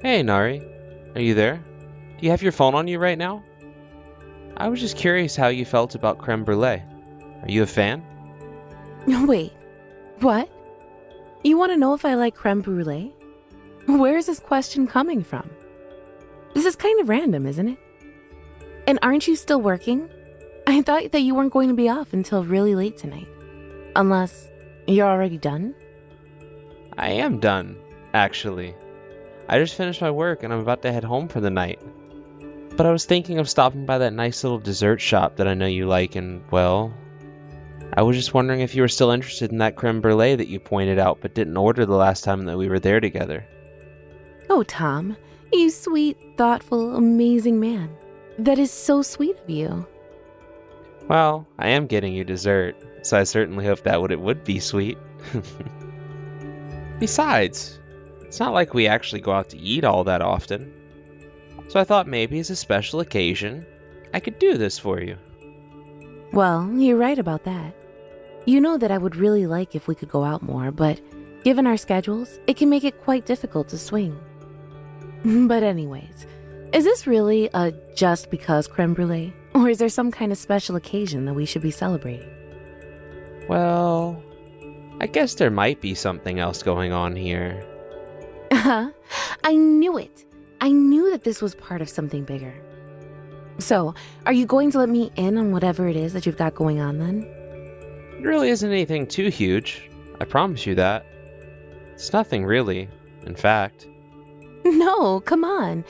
Hey, Nari. Are you there? Do you have your phone on you right now? I was just curious how you felt about creme brulee. Are you a fan? Wait, what? You want to know if I like creme brulee? Where is this question coming from? This is kind of random, isn't it? And aren't you still working? I thought that you weren't going to be off until really late tonight. Unless you're already done? I am done, actually. I just finished my work and I'm about to head home for the night. But I was thinking of stopping by that nice little dessert shop that I know you like and, well, I was just wondering if you were still interested in that creme brulee that you pointed out but didn't order the last time that we were there together. Oh, Tom, you sweet, thoughtful, amazing man. That is so sweet of you. Well, I am getting you dessert, so I certainly hope that it would be sweet. Besides, it's not like we actually go out to eat all that often. So I thought maybe as a special occasion, I could do this for you. Well, you're right about that. You know that I would really like if we could go out more, but given our schedules, it can make it quite difficult to swing. But anyways, is this really a just because creme brulee? Or is there some kind of special occasion that we should be celebrating? Well, I guess there might be something else going on here. I knew it. I knew that this was part of something bigger. So, are you going to let me in on whatever it is that you've got going on then? It really isn't anything too huge. I promise you that. It's nothing really, in fact. No, come on.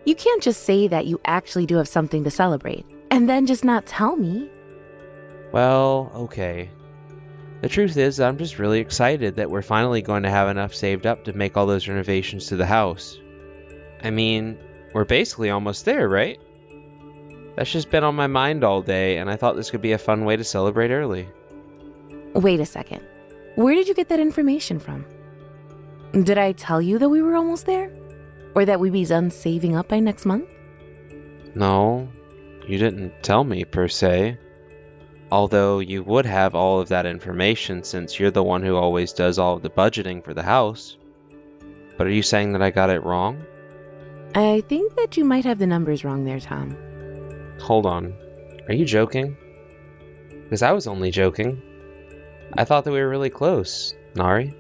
You can't just say that you actually do have something to celebrate, and then just not tell me. Well, okay. The truth is, I'm just really excited that we're finally going to have enough saved up to make all those renovations to the house. I mean, we're basically almost there, right? That's just been on my mind all day, and I thought this could be a fun way to celebrate early. Wait a second. Where did you get that information from? Did I tell you that we were almost there? Or that we'd be done saving up by next month? No, you didn't tell me, per se. Although you would have all of that information since you're the one who always does all of the budgeting for the house. But are you saying that I got it wrong? I think that you might have the numbers wrong there, Tom. Hold on. Are you joking? Because I was only joking. I thought that we were really close, Nari.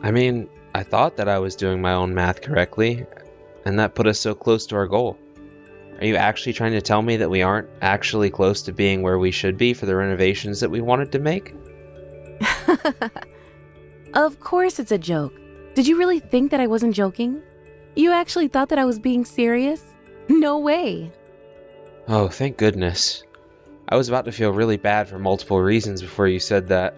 I mean, I thought that I was doing my own math correctly, and that put us so close to our goal. Are you actually trying to tell me that we aren't actually close to being where we should be for the renovations that we wanted to make? Of course it's a joke. Did you really think that I wasn't joking? You actually thought that I was being serious? No way. Oh, thank goodness. I was about to feel really bad for multiple reasons before you said that.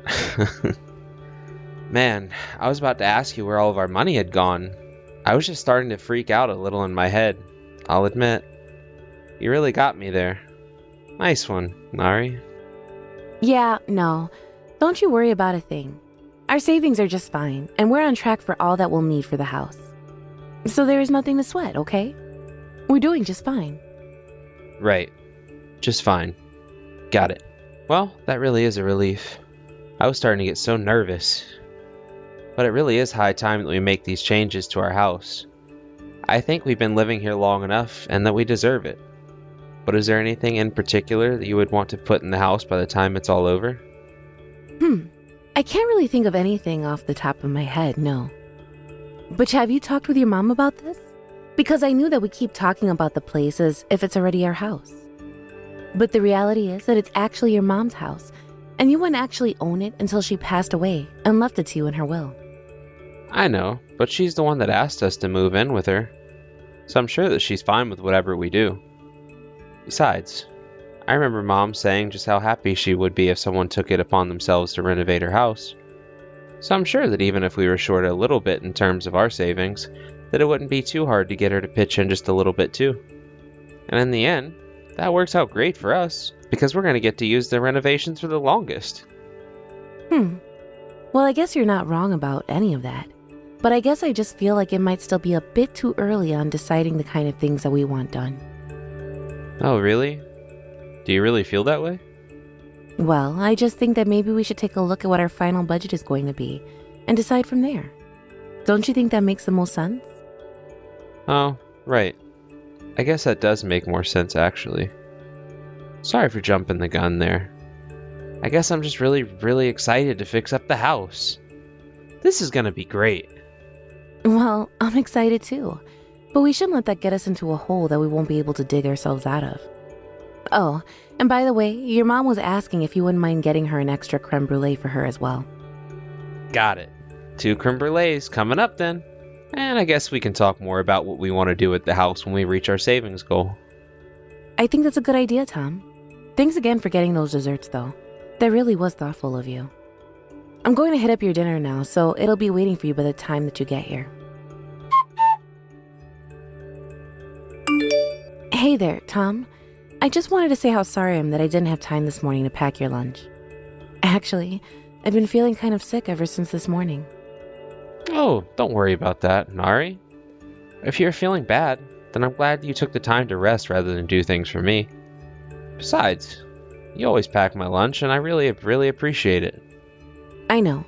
Man, I was about to ask you where all of our money had gone. I was just starting to freak out a little in my head, I'll admit. You really got me there. Nice one, Nari. Yeah, no. Don't you worry about a thing. Our savings are just fine, and we're on track for all that we'll need for the house. So there is nothing to sweat, okay? We're doing just fine. Right. Just fine. Got it. Well, that really is a relief. I was starting to get so nervous. But it really is high time that we make these changes to our house. I think we've been living here long enough and that we deserve it. But is there anything in particular that you would want to put in the house by the time it's all over? I can't really think of anything off the top of my head, no. But have you talked with your mom about this? Because I knew that we keep talking about the place as if it's already our house. But the reality is that it's actually your mom's house, and you wouldn't actually own it until she passed away and left it to you in her will. I know, but she's the one that asked us to move in with her. So I'm sure that she's fine with whatever we do. Besides, I remember Mom saying just how happy she would be if someone took it upon themselves to renovate her house. So I'm sure that even if we were short a little bit in terms of our savings, that it wouldn't be too hard to get her to pitch in just a little bit too. And in the end, that works out great for us, because we're going to get to use the renovations for the longest. Well, I guess you're not wrong about any of that. But I guess I just feel like it might still be a bit too early on deciding the kind of things that we want done. Oh, really? Do you really feel that way? Well, I just think that maybe we should take a look at what our final budget is going to be and decide from there. Don't you think that makes the most sense? Oh, right. I guess that does make more sense, actually. Sorry for jumping the gun there. I guess I'm just really, really excited to fix up the house. This is gonna be great. Well, I'm excited too. But we shouldn't let that get us into a hole that we won't be able to dig ourselves out of. Oh, and by the way, your mom was asking if you wouldn't mind getting her an extra creme brulee for her as well. Got it. 2 creme brulees coming up then. And I guess we can talk more about what we want to do with the house when we reach our savings goal. I think that's a good idea, Tom. Thanks again for getting those desserts, though. That really was thoughtful of you. I'm going to hit up your dinner now, so it'll be waiting for you by the time that you get here. Hey there, Tom. I just wanted to say how sorry I am that I didn't have time this morning to pack your lunch. Actually, I've been feeling kind of sick ever since this morning. Oh, don't worry about that, Nari. If you're feeling bad, then I'm glad you took the time to rest rather than do things for me. Besides, you always pack my lunch, and I really appreciate it. I know,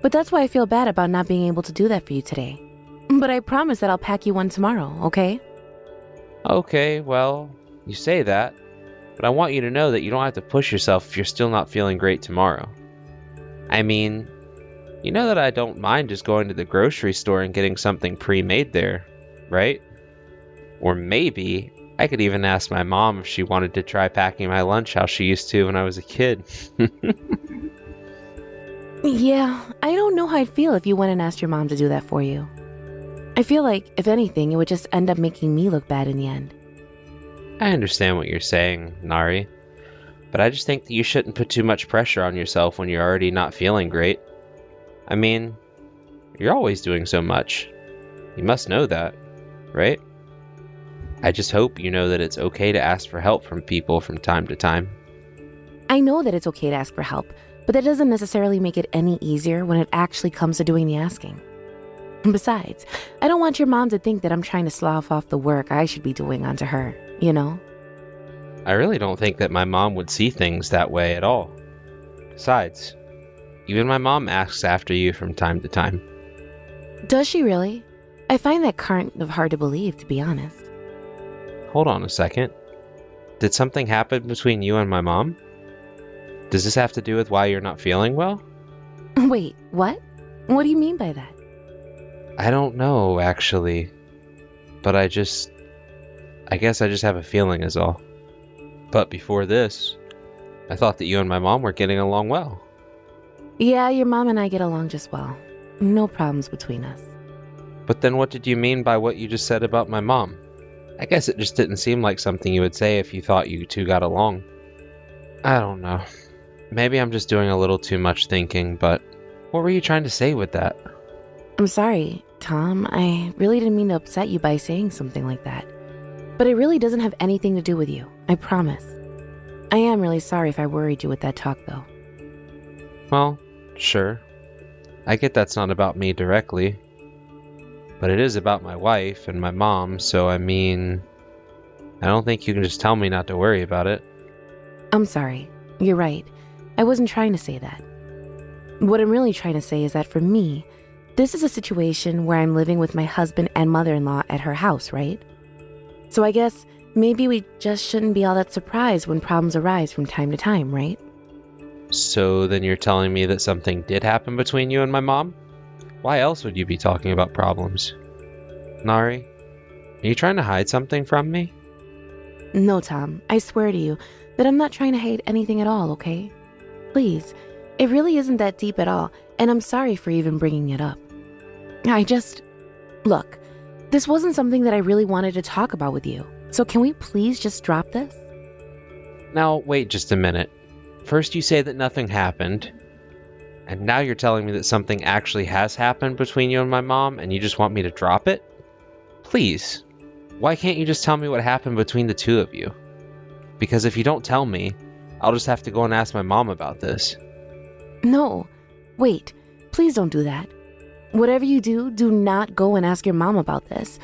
but that's why I feel bad about not being able to do that for you today. But I promise that I'll pack you one tomorrow, okay? Okay, well, you say that, but I want you to know that you don't have to push yourself if you're still not feeling great tomorrow. I mean, you know that I don't mind just going to the grocery store and getting something pre-made there, right? Or maybe I could even ask my mom if she wanted to try packing my lunch how she used to when I was a kid. Yeah, I don't know how I'd feel if you went and asked your mom to do that for you. I feel like, if anything, it would just end up making me look bad in the end. I understand what you're saying, Nari, but I just think that you shouldn't put too much pressure on yourself when you're already not feeling great. I mean, you're always doing so much. You must know that, right? I just hope you know that it's okay to ask for help from people from time to time. I know that it's okay to ask for help, but that doesn't necessarily make it any easier when it actually comes to doing the asking. Besides, I don't want your mom to think that I'm trying to slough off the work I should be doing onto her, you know? I really don't think that my mom would see things that way at all. Besides, even my mom asks after you from time to time. Does she really? I find that kind of hard to believe, to be honest. Hold on a second. Did something happen between you and my mom? Does this have to do with why you're not feeling well? Wait, what? What do you mean by that? I don't know, actually. But I guess I just have a feeling is all. But before this, I thought that you and my mom were getting along well. Yeah, your mom and I get along just well. No problems between us. But then what did you mean by what you just said about my mom? I guess it just didn't seem like something you would say if you thought you two got along. I don't know. Maybe I'm just doing a little too much thinking, but what were you trying to say with that? I'm sorry, Tom. I really didn't mean to upset you by saying something like that. But it really doesn't have anything to do with you, I promise. I am really sorry if I worried you with that talk, though. Well, sure. I get that's not about me directly. But it is about my wife and my mom, so I mean, I don't think you can just tell me not to worry about it. I'm sorry. You're right. I wasn't trying to say that. What I'm really trying to say is that for me, this is a situation where I'm living with my husband and mother-in-law at her house, right? So I guess maybe we just shouldn't be all that surprised when problems arise from time to time, right? So then you're telling me that something did happen between you and my mom? Why else would you be talking about problems? Nari, are you trying to hide something from me? No, Tom. I swear to you that I'm not trying to hide anything at all, okay? Please, it really isn't that deep at all, and I'm sorry for even bringing it up. Look, this wasn't something that I really wanted to talk about with you, so can we please just drop this? Now, wait just a minute. First you say that nothing happened, and now you're telling me that something actually has happened between you and my mom, and you just want me to drop it? Please, why can't you just tell me what happened between the two of you? Because if you don't tell me, I'll just have to go and ask my mom about this. No, wait, please don't do that. Whatever you do, do not go and ask your mom about this.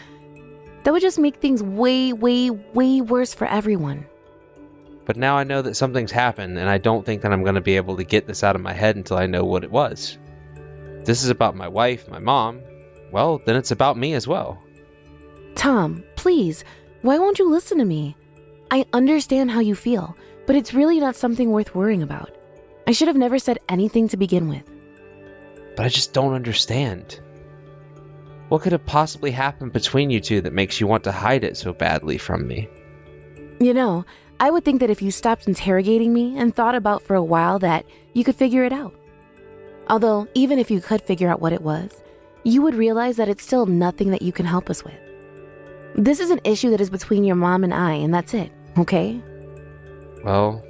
That would just make things way, way, way worse for everyone. But now I know that something's happened, and I don't think that I'm going to be able to get this out of my head until I know what it was. If this is about my wife, my mom, well, then it's about me as well. Tom, please, why won't you listen to me? I understand how you feel, but it's really not something worth worrying about. I should have never said anything to begin with. But I just don't understand. What could have possibly happened between you two that makes you want to hide it so badly from me? You know, I would think that if you stopped interrogating me and thought about for a while that you could figure it out. Although, even if you could figure out what it was, you would realize that it's still nothing that you can help us with. This is an issue that is between your mom and I, and that's it, okay? Well,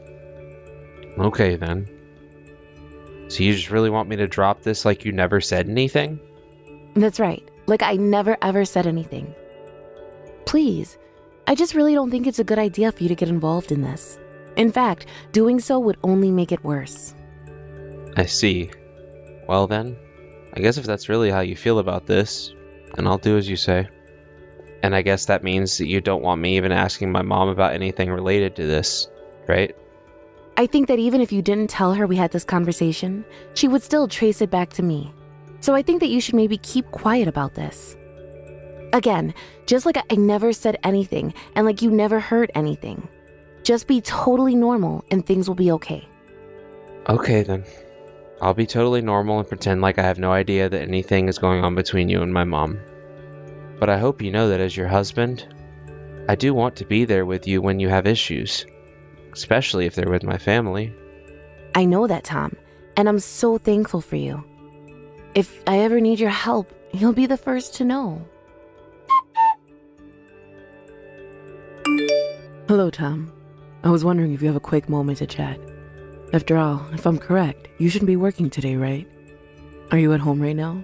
okay then. So you just really want me to drop this like you never said anything? That's right. Like I never ever said anything. Please, I just really don't think it's a good idea for you to get involved in this. In fact, doing so would only make it worse. I see. Well then, I guess if that's really how you feel about this, then I'll do as you say. And I guess that means that you don't want me even asking my mom about anything related to this, right? I think that even if you didn't tell her we had this conversation, she would still trace it back to me. So I think that you should maybe keep quiet about this. Again, just like I never said anything and like you never heard anything. Just be totally normal and things will be okay. Okay then. I'll be totally normal and pretend like I have no idea that anything is going on between you and my mom. But I hope you know that as your husband, I do want to be there with you when you have issues, especially if they're with my family. I know that, Tom, and I'm so thankful for you. If I ever need your help, you'll be the first to know. Hello, Tom. I was wondering if you have a quick moment to chat. After all, if I'm correct, you shouldn't be working today, right? Are you at home right now?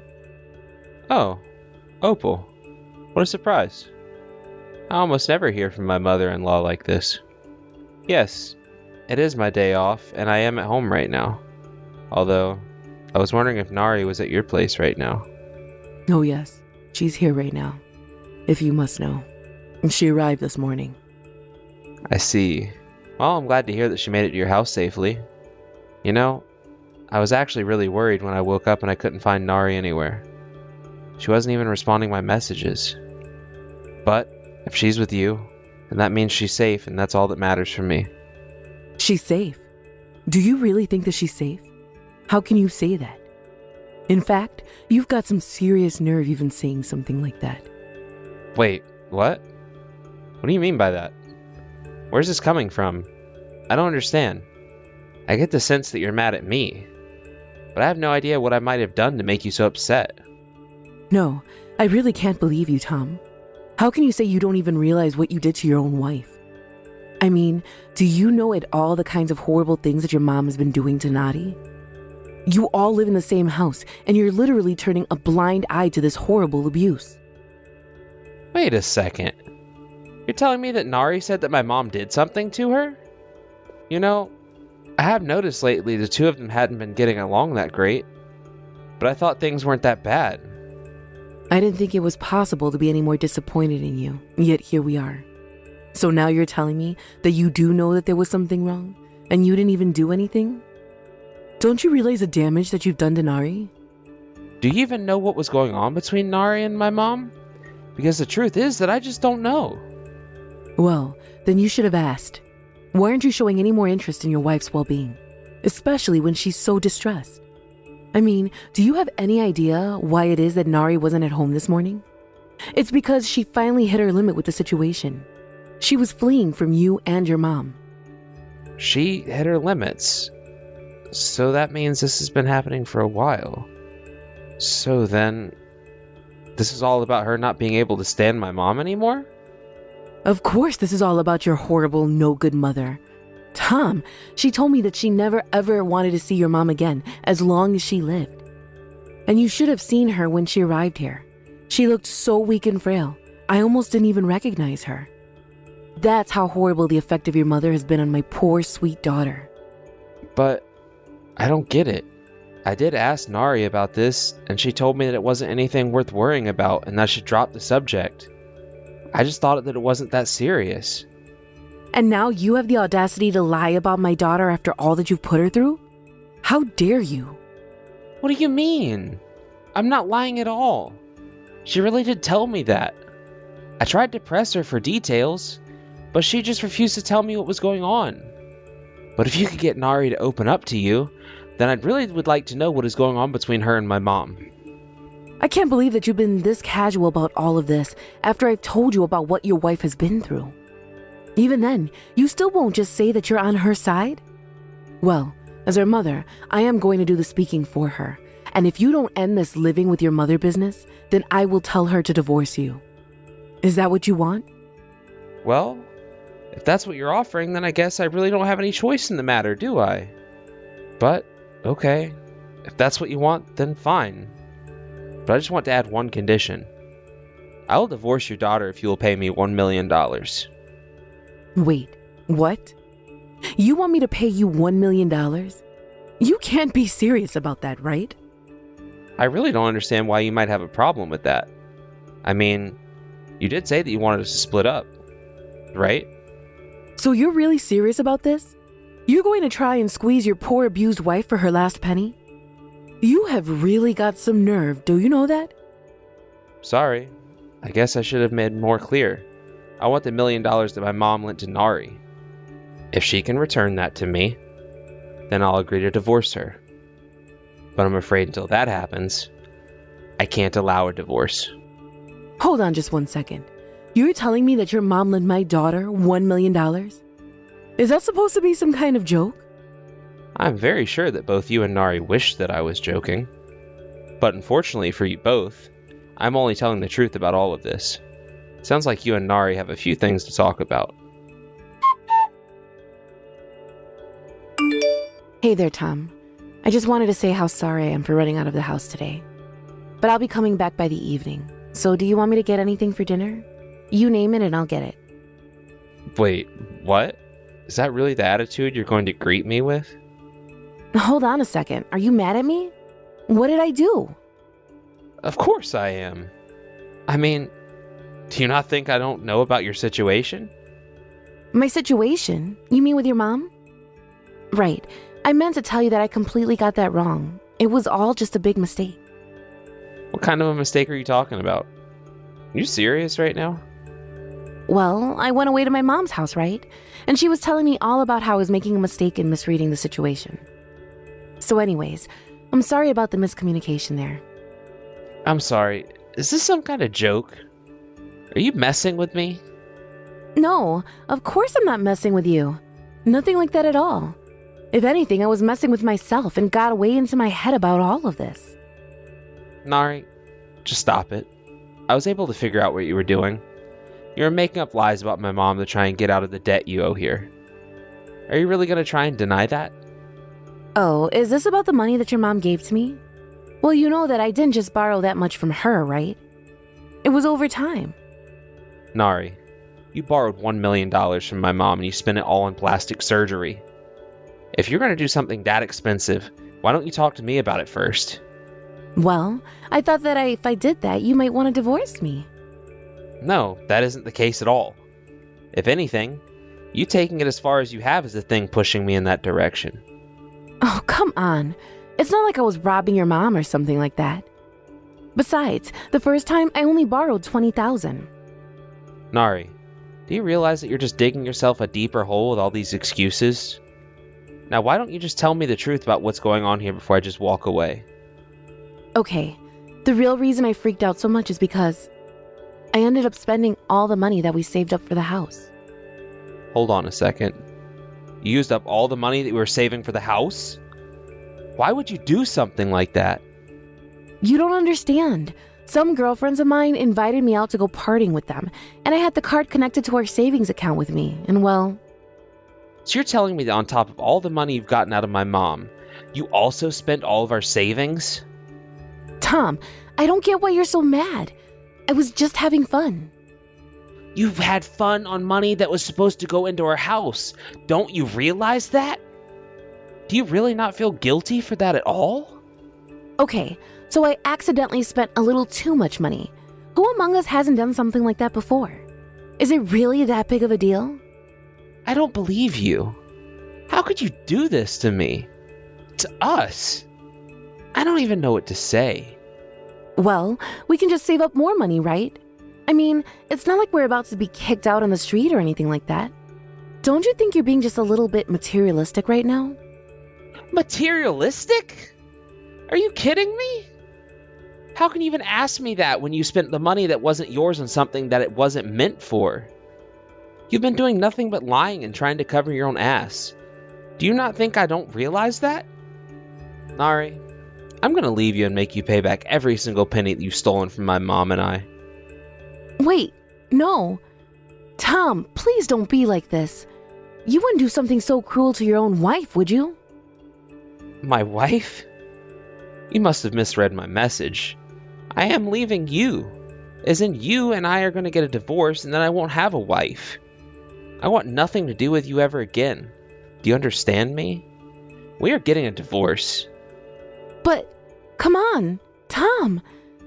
Oh, Opal. What a surprise. I almost never hear from my mother-in-law like this. Yes, it is my day off, and I am at home right now. Although, I was wondering if Nari was at your place right now. Oh yes, she's here right now. If you must know. She arrived this morning. I see. Well, I'm glad to hear that she made it to your house safely. You know, I was actually really worried when I woke up and I couldn't find Nari anywhere. She wasn't even responding to my messages. But, if she's with you, then that means she's safe, and that's all that matters for me. She's safe? Do you really think that she's safe? How can you say that? In fact, you've got some serious nerve even saying something like that. Wait, what? What do you mean by that? Where's this coming from? I don't understand. I get the sense that you're mad at me, but I have no idea what I might have done to make you so upset. No, I really can't believe you, Tom. How can you say you don't even realize what you did to your own wife? I mean, do you know at all the kinds of horrible things that your mom has been doing to Nadi? You all live in the same house, and you're literally turning a blind eye to this horrible abuse. Wait a second. You're telling me that Nari said that my mom did something to her? You know, I have noticed lately the two of them hadn't been getting along that great, but I thought things weren't that bad. I didn't think it was possible to be any more disappointed in you, yet here we are. So now you're telling me that you do know that there was something wrong, and you didn't even do anything? Don't you realize the damage that you've done to Nari? Do you even know what was going on between Nari and my mom? Because the truth is that I just don't know. Well, then you should have asked. Why aren't you showing any more interest in your wife's well-being? Especially when she's so distressed. I mean, do you have any idea why it is that Nari wasn't at home this morning? It's because she finally hit her limit with the situation. She was fleeing from you and your mom. She hit her limits. So that means this has been happening for a while. So then, this is all about her not being able to stand my mom anymore? Of course this is all about your horrible, no-good mother. Tom, she told me that she never ever wanted to see your mom again as long as she lived. And you should have seen her when she arrived here. She looked so weak and frail, I almost didn't even recognize her. That's how horrible the effect of your mother has been on my poor, sweet daughter. But I don't get it. I did ask Nari about this, and she told me that it wasn't anything worth worrying about and I should drop the subject. I just thought that it wasn't that serious. And now you have the audacity to lie about my daughter after all that you've put her through? How dare you? What do you mean? I'm not lying at all. She really did tell me that. I tried to press her for details, but she just refused to tell me what was going on. But if you could get Nari to open up to you, then I really would like to know what is going on between her and my mom. I can't believe that you've been this casual about all of this after I've told you about what your wife has been through. Even then, you still won't just say that you're on her side? Well, as her mother, I am going to do the speaking for her. And if you don't end this living with your mother business, then I will tell her to divorce you. Is that what you want? Well, if that's what you're offering, then I guess I really don't have any choice in the matter, do I? But, okay. If that's what you want, then fine. But I just want to add one condition. I will divorce your daughter if you will pay me $1 million. Wait, what? You want me to pay you $1 million? You can't be serious about that, right? I really don't understand why you might have a problem with that. I mean, you did say that you wanted us to split up, right? So you're really serious about this? You're going to try and squeeze your poor abused wife for her last penny? You have really got some nerve, do you know that? Sorry. I guess I should have made more clear. I want the $1 million that my mom lent to Nari. If she can return that to me, then I'll agree to divorce her. But I'm afraid until that happens, I can't allow a divorce. Hold on just one second. You're telling me that your mom lent my daughter $1 million? Is that supposed to be some kind of joke? I'm very sure that both you and Nari wished that I was joking. But unfortunately for you both, I'm only telling the truth about all of this. Sounds like you and Nari have a few things to talk about. Hey there, Tom. I just wanted to say how sorry I am for running out of the house today. But I'll be coming back by the evening. So do you want me to get anything for dinner? You name it and I'll get it. Wait, what? Is that really the attitude you're going to greet me with? Hold on a second. Are you mad at me? What did I do? Of course I am. I mean, do you not think I don't know about your situation? My situation? You mean with your mom? Right. I meant to tell you that I completely got that wrong. It was all just a big mistake. What kind of a mistake are you talking about? Are you serious right now? Well, I went away to my mom's house, right? And she was telling me all about how I was making a mistake and misreading the situation. So anyways, I'm sorry about the miscommunication there. I'm sorry. Is this some kind of joke? Are you messing with me? No, of course I'm not messing with you. Nothing like that at all. If anything, I was messing with myself and got way into my head about all of this. Nari, just stop it. I was able to figure out what you were doing. You were making up lies about my mom to try and get out of the debt you owe here. Are you really going to try and deny that? Oh, is this about the money that your mom gave to me? Well, you know that I didn't just borrow that much from her, right? It was over time. Nari, you borrowed $1 million from my mom and you spent it all on plastic surgery. If you're going to do something that expensive, why don't you talk to me about it first? Well, I thought that if I did that, you might want to divorce me. No, that isn't the case at all. If anything, you taking it as far as you have is the thing pushing me in that direction. Oh, come on. It's not like I was robbing your mom or something like that. Besides, the first time I only borrowed $20,000. Nari, do you realize that you're just digging yourself a deeper hole with all these excuses? Now, why don't you just tell me the truth about what's going on here before I just walk away? Okay, the real reason I freaked out so much is because I ended up spending all the money that we saved up for the house. Hold on a second. You used up all the money that we were saving for the house? Why would you do something like that? You don't understand. Some girlfriends of mine invited me out to go partying with them, and I had the card connected to our savings account with me, and well... So you're telling me that on top of all the money you've gotten out of my mom, you also spent all of our savings? Tom, I don't get why you're so mad. I was just having fun. You've had fun on money that was supposed to go into our house. Don't you realize that? Do you really not feel guilty for that at all? Okay, so I accidentally spent a little too much money. Who among us hasn't done something like that before? Is it really that big of a deal? I don't believe you. How could you do this to me? To us? I don't even know what to say. Well, we can just save up more money, right? I mean, it's not like we're about to be kicked out on the street or anything like that. Don't you think you're being just a little bit materialistic right now? Materialistic? Are you kidding me? How can you even ask me that when you spent the money that wasn't yours on something that it wasn't meant for? You've been doing nothing but lying and trying to cover your own ass. Do you not think I don't realize that? Nari, I'm gonna leave you and make you pay back every single penny that you've stolen from my mom and I. Wait, no. Tom, please don't be like this. You wouldn't do something so cruel to your own wife, would you? My wife? You must have misread my message. I am leaving you. As in, you and I are going to get a divorce and then I won't have a wife. I want nothing to do with you ever again. Do you understand me? We are getting a divorce. But, come on, Tom.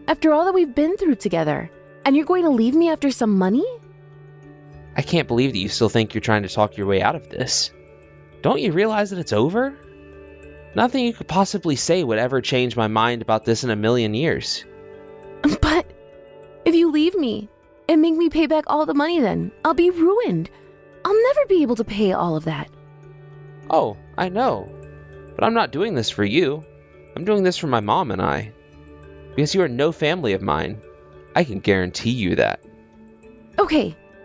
After all that we've been through together, and you're going to leave me after some money? I can't believe that you still think you're trying to talk your way out of this. Don't you realize that it's over? Nothing you could possibly say would ever change my mind about this in a million years. But if you leave me and make me pay back all the money, then I'll be ruined. I'll never be able to pay all of that. Oh, I know. But I'm not doing this for you. I'm doing this for my mom and I. Because you are no family of mine. I can guarantee you that.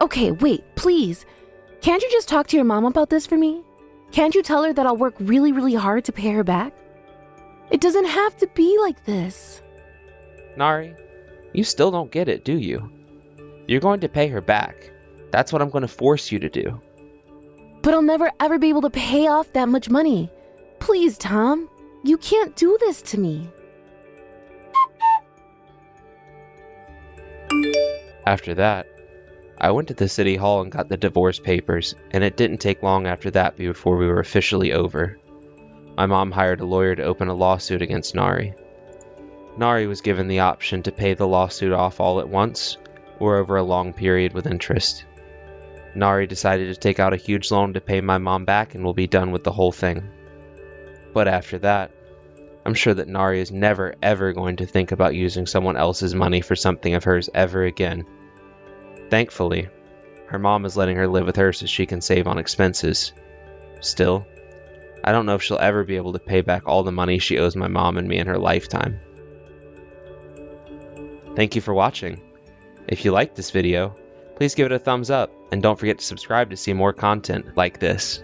Okay, wait, please. Can't you just talk to your mom about this for me? Can't you tell her that I'll work really, really hard to pay her back? It doesn't have to be like this. Nari, you still don't get it, do you? You're going to pay her back. That's what I'm going to force you to do. But I'll never ever be able to pay off that much money. Please, Tom, you can't do this to me. After that, I went to the city hall and got the divorce papers, and it didn't take long after that before we were officially over. My mom hired a lawyer to open a lawsuit against Nari. Nari was given the option to pay the lawsuit off all at once, or over a long period with interest. Nari decided to take out a huge loan to pay my mom back and we'll be done with the whole thing. But after that, I'm sure that Nari is never ever going to think about using someone else's money for something of hers ever again. Thankfully, her mom is letting her live with her so she can save on expenses. Still, I don't know if she'll ever be able to pay back all the money she owes my mom and me in her lifetime. Thank you for watching. If you liked this video, please give it a thumbs up and don't forget to subscribe to see more content like this.